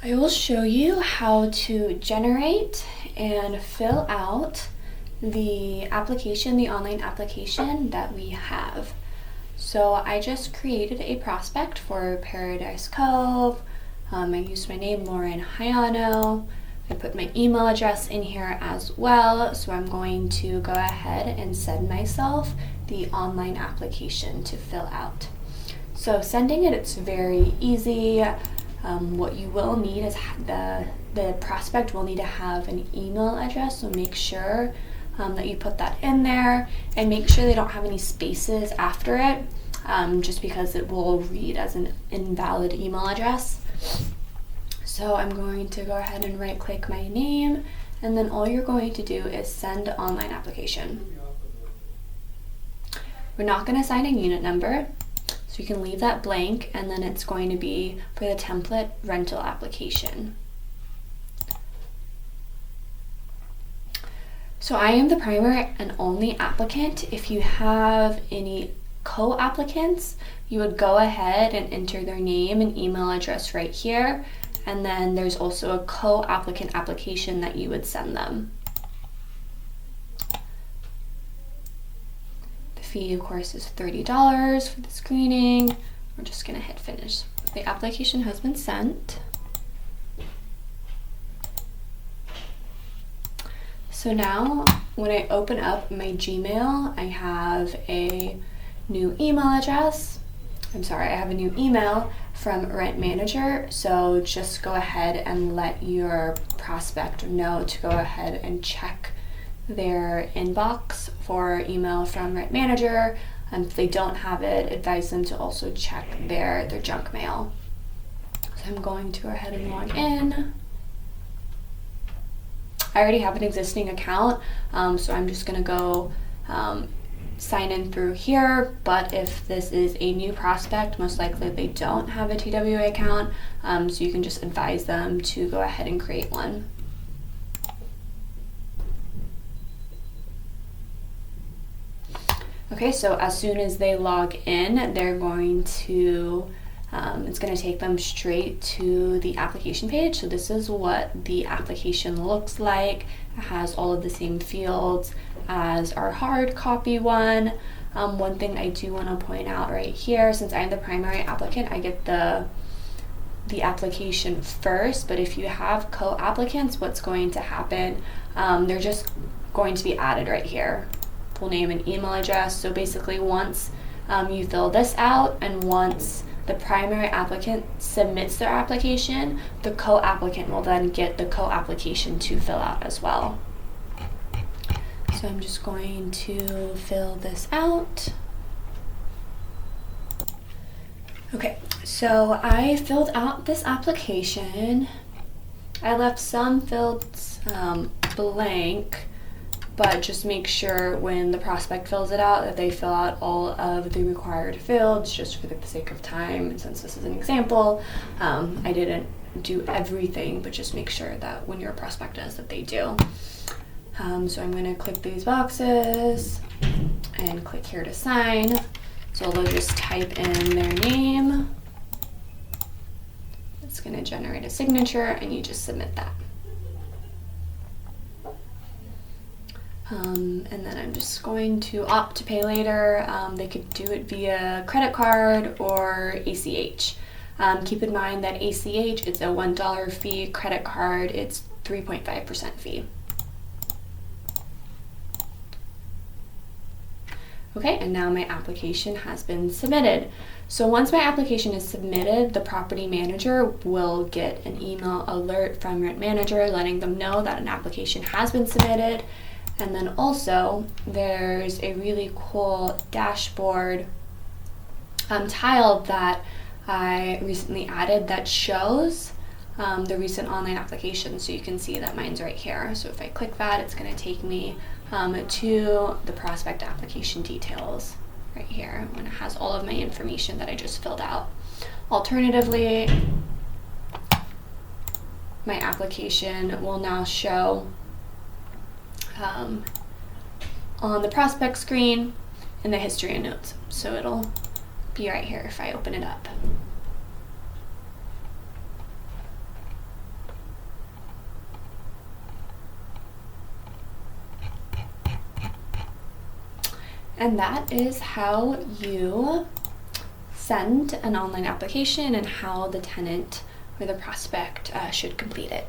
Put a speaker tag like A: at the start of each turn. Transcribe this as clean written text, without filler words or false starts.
A: I will show you how to generate and fill out the application, the online application that we have. So I just created a prospect for Paradise Cove. I used my name, Lauren Hayano. I put my email address in here as well. So I'm going to go ahead and send myself the online application to fill out. So sending it's very easy. What you will need is the prospect will need to have an email address, so make sure that you put that in there, and make sure they don't have any spaces after it, just because it will read as an invalid email address. So I'm going to go ahead and right click my name, and then all you're going to do is send online application. We're not going to assign a unit number, so you can leave that blank, and then it's going to be for the template rental application. So I am the primary and only applicant. If you have any co-applicants, you would go ahead and enter their name and email address right here, and then there's also a co-applicant application that you would send them. Fee, of course, is $30 for the screening. We're just gonna hit finish. The application has been sent. So now when I open up my Gmail, I have a new email address. I have a new email from Rent Manager. So just go ahead and let your prospect know to go ahead and check their inbox for email from Rent Manager. If they don't have it, advise them to also check their junk mail. So I'm going to go ahead and log in. I already have an existing account, so I'm just gonna go sign in through here, but if this is a new prospect, most likely they don't have a TWA account, so you can just advise them to go ahead and create one. Okay, so as soon as they log in, they're going to, it's going to take them straight to the application page. So this is what the application looks like. It has all of the same fields as our hard copy one. One thing I do want to point out right here, since I'm the primary applicant, I get the application first, but if you have co-applicants, what's going to happen, they're just going to be added right here. Full name and email address. So basically once you fill this out and once the primary applicant submits their application, the co-applicant will then get the co-application to fill out as well. So I'm just going to fill this out. Okay, so I filled out this application. I left some fields blank, but just make sure when the prospect fills it out that they fill out all of the required fields, just for the sake of time. And since this is an example, I didn't do everything, but just make sure that when your prospect does that they do. So I'm gonna click these boxes and click here to sign. So they'll just type in their name. It's gonna generate a signature and you just submit that. And then I'm just going to opt to pay later. They could do it via credit card or ACH. Keep in mind that ACH, it's a $1 fee. Credit card, it's 3.5% fee. Okay, and now my application has been submitted. So once my application is submitted, the property manager will get an email alert from Rent Manager letting them know that an application has been submitted. And then also there's a really cool dashboard tile that I recently added that shows the recent online applications. So you can see that mine's right here. So if I click that, it's going to take me to the prospect application details right here, when it has all of my information that I just filled out. Alternatively, my application will now show on the prospect screen in the history and notes. So it'll be right here if I open it up. And that is how you send an online application and how the tenant or the prospect should complete it.